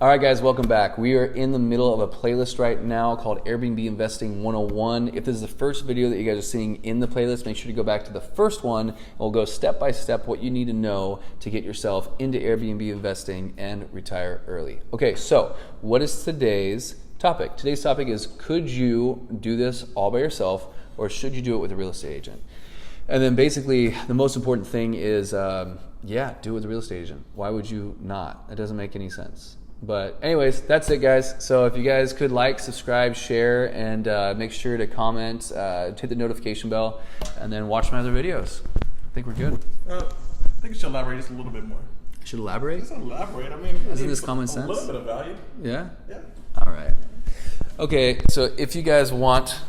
All right, guys, welcome back. We are in the middle of a playlist right now called Airbnb Investing 101. If this is the first video that you guys are seeing in the playlist, make sure to go back to the first one, and we'll go step by step what you need to know to get yourself into Airbnb investing and retire early. Okay, so what is today's topic? Today's topic is, could you do this all by yourself, or should you do it with a real estate agent? And then basically the most important thing is, do it with a real estate agent. Why would you not? It doesn't make any sense. But anyways, that's it, guys. So if you guys could like, subscribe, share, and make sure to comment, hit the notification bell, and then watch my other videos. I think we're good. I think you should elaborate just a little bit more. Should elaborate? Just elaborate. I mean, isn't this common sense? A little bit of value. Yeah? Yeah. All right. Okay, so if you guys want,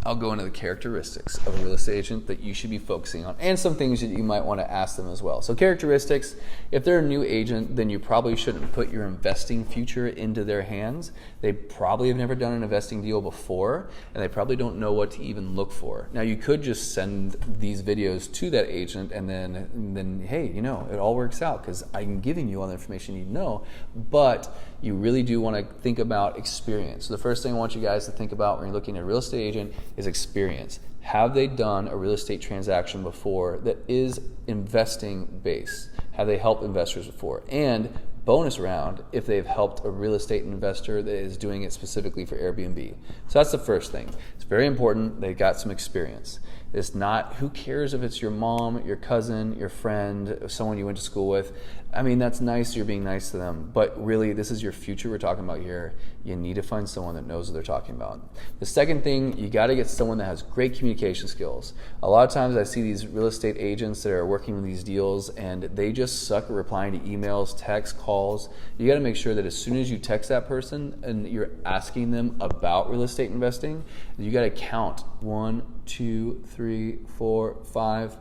I'll go into the characteristics of a real estate agent that you should be focusing on, and some things that you might want to ask them as well. So characteristics, if they're a new agent, then you probably shouldn't put your investing future into their hands. They probably have never done an investing deal before, and they probably don't know what to even look for. Now, you could just send these videos to that agent, and then hey, it all works out because I'm giving you all the information you know, but you really do want to think about experience. So the first thing I want you guys to think about when you're looking at a real estate agent is experience. Have they done a real estate transaction before that is investing based? Have they helped investors before? And bonus round, if they've helped a real estate investor that is doing it specifically for Airbnb. So that's the first thing. It's very important they've got some experience. It's not, who cares if it's your mom, your cousin, your friend, someone you went to school with. I mean, that's nice, you're being nice to them, but really this is your future we're talking about here. You need to find someone that knows what they're talking about. The second thing, you gotta get someone that has great communication skills. A lot of times I see these real estate agents that are working with these deals and they just suck at replying to emails, texts, calls. You gotta make sure that as soon as you text that person and you're asking them about real estate investing, you gotta count 1, 2, 3, 4, 5.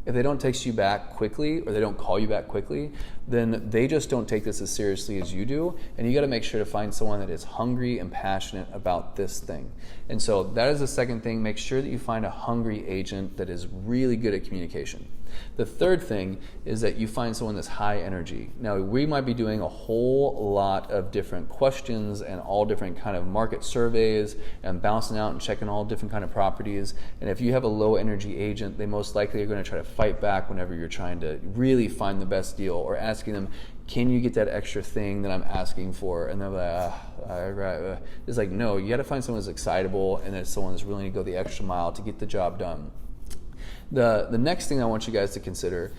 If they don't text you back quickly or they don't call you back quickly, then they just don't take this as seriously as you do. And you got to make sure to find someone that is hungry and passionate about this thing. And so that is the second thing. Make sure that you find a hungry agent that is really good at communication. The third thing is that you find someone that's high energy. Now, we might be doing a whole lot of different questions and all different kind of market surveys and bouncing out and checking all different kind of properties. And if you have a low energy agent, they most likely are going to try to fight back whenever you're trying to really find the best deal or asking them, can you get that extra thing that I'm asking for? And they're like, it's like, no, you got to find someone that's excitable and that someone that's willing to go the extra mile to get the job done. The next thing I want you guys to consider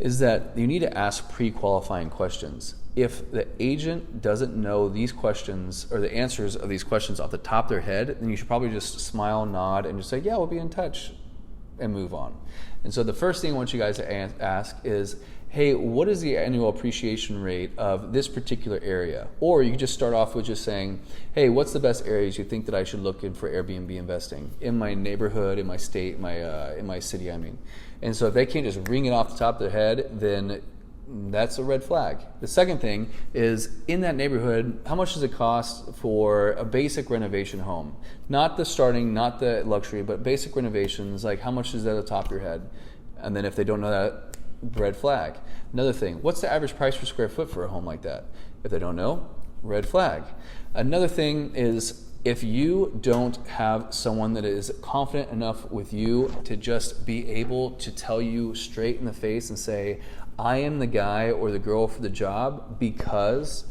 is that you need to ask pre-qualifying questions. If the agent doesn't know these questions or the answers of these questions off the top of their head, then you should probably just smile, nod, and just say, yeah, we'll be in touch, and move on. And so the first thing I want you guys to ask is, hey, what is the annual appreciation rate of this particular area? Or you can just start off with just saying, hey, what's the best areas you think that I should look in for Airbnb investing? In my neighborhood, in my state, in my city, I mean. And so if they can't just ring it off the top of their head, then that's a red flag. The second thing is, in that neighborhood, how much does it cost for a basic renovation home? Not the starting, not the luxury, but basic renovations, like how much is that at the top of your head? And then if they don't know that, red flag. Another thing, what's the average price per square foot for a home like that? If they don't know, red flag. Another thing is, if you don't have someone that is confident enough with you to just be able to tell you straight in the face and say, I am the guy or the girl for the job because,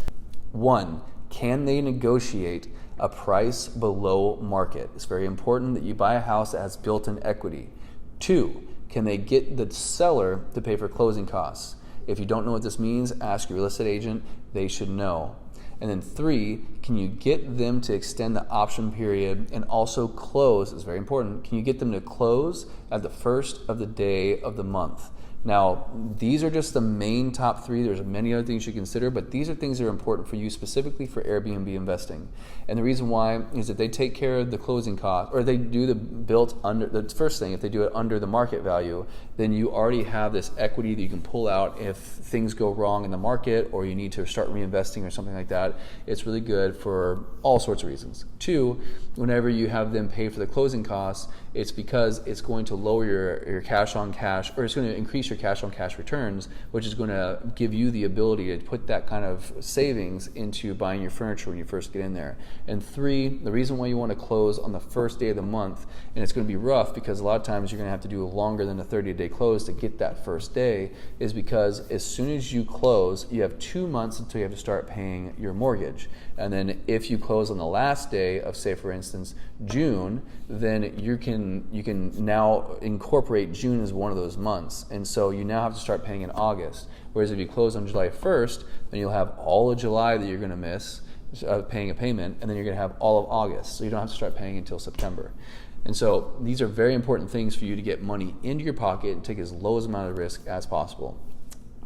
1, can they negotiate a price below market? It's very important that you buy a house that has built-in equity. 2, can they get the seller to pay for closing costs? If you don't know what this means, ask your real estate agent. They should know. And then 3, can you get them to extend the option period and also close? It's very important. Can you get them to close at the first of the day of the month? Now, these are just the main top 3. There's many other things you should consider, but these are things that are important for you specifically for Airbnb investing. And the reason why is that they take care of the closing cost, or they do the built under, the first thing, if they do it under the market value, then you already have this equity that you can pull out if things go wrong in the market or you need to start reinvesting or something like that. It's really good for all sorts of reasons. 2, whenever you have them pay for the closing costs, It's because it's going to lower your cash on cash, or it's going to increase your cash on cash returns, which is going to give you the ability to put that kind of savings into buying your furniture when you first get in there. And 3, the reason why you want to close on the first day of the month, and it's going to be rough because a lot of times you're going to have to do longer than a 30-day close to get that first day, is because as soon as you close, you have 2 months until you have to start paying your mortgage. And then if you close on the last day of, say for instance, June, then you can now incorporate June as one of those months. And so you now have to start paying in August. Whereas if you close on July 1st, then you'll have all of July that you're going to miss paying a payment, and then you're going to have all of August. So you don't have to start paying until September. And so these are very important things for you to get money into your pocket and take as low as amount of risk as possible.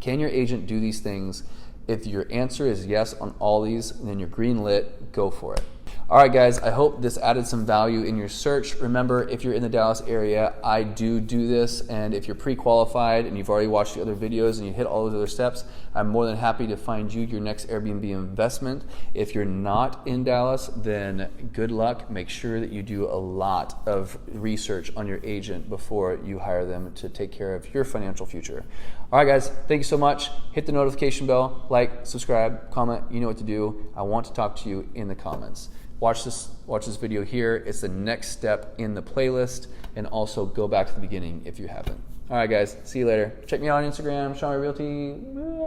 Can your agent do these things? If your answer is yes on all these, then you're green lit, go for it. All right, guys, I hope this added some value in your search. Remember, if you're in the Dallas area, I do this, and if you're pre-qualified and you've already watched the other videos and you hit all those other steps, I'm more than happy to find you your next Airbnb investment. If you're not in Dallas, then good luck. Make sure that you do a lot of research on your agent before you hire them to take care of your financial future. All right, guys, thank you so much. Hit the notification bell, like, subscribe, comment. You know what to do. I want to talk to you in the comments. Watch this video here. It's the next step in the playlist, and also go back to the beginning if you haven't. All right, guys, see you later. Check me out on Instagram, Sean Realty.